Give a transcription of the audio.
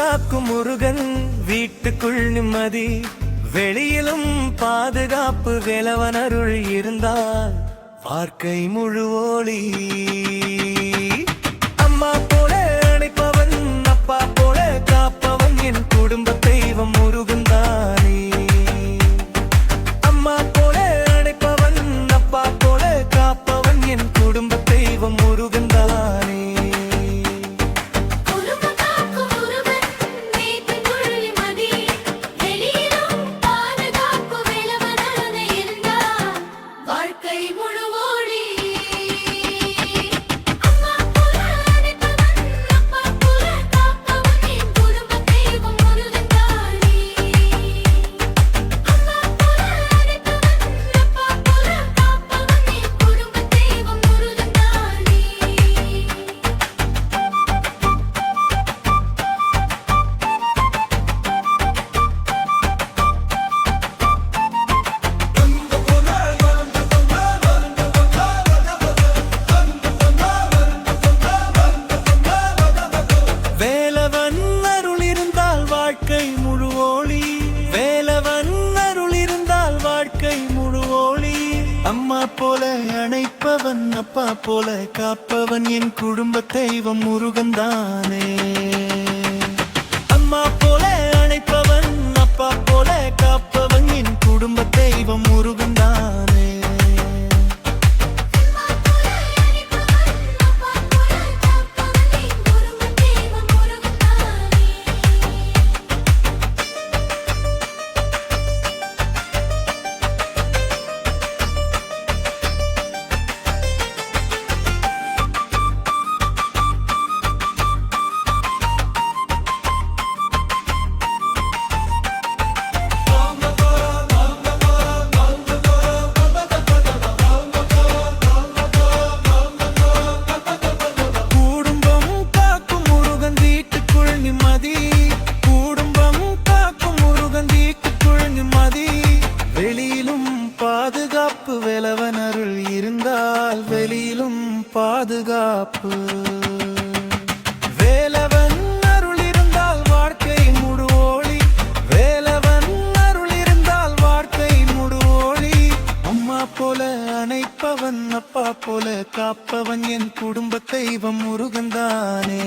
காக்கும் முருகன் வீட்டுக்குள் நிம்மதி, வெளியிலும் பாதுகாப்பு. வேலவன் அருள் இருந்தால் வாழ்க்கை முழு ஒளி. அம்மா போல அணைப்பவன், அப்பா போல காப்பவன், என் குடும்ப தெய்வம் முருகன் தானே. அம்மா போல அணைப்பவன், அப்பா போல காப்பவன், என் குடும்ப தெய்வம் முருகன் தானே. வாழ்க்கை முழு ஒளி. வேலவன் அருள் இருந்தால் வாழ்க்கை முழு ஒளி. அம்மா போல அணைப்பவன், அப்பா போல காப்பவன், என் குடும்ப தெய்வம் முருகன் தானே. அம்மா போல அணைப்பவன், அப்பா போல காப்பவன், என் குடும்ப தெய்வம் முருகன் தானே. பாதுகாப்பு, வேலவன் அருள் இருந்தால் வெளியிலும் பாதுகாப்பு. வேலவன் அருள் இருந்தால் வாழ்க்கை முழு ஒளி. வேலவன் அருள் இருந்தால் வாழ்க்கை முழு ஒளி. அம்மா போல அணைப்பவன், அப்பா போல காப்பவன், என் குடும்ப தெய்வம் முருகன் தானே.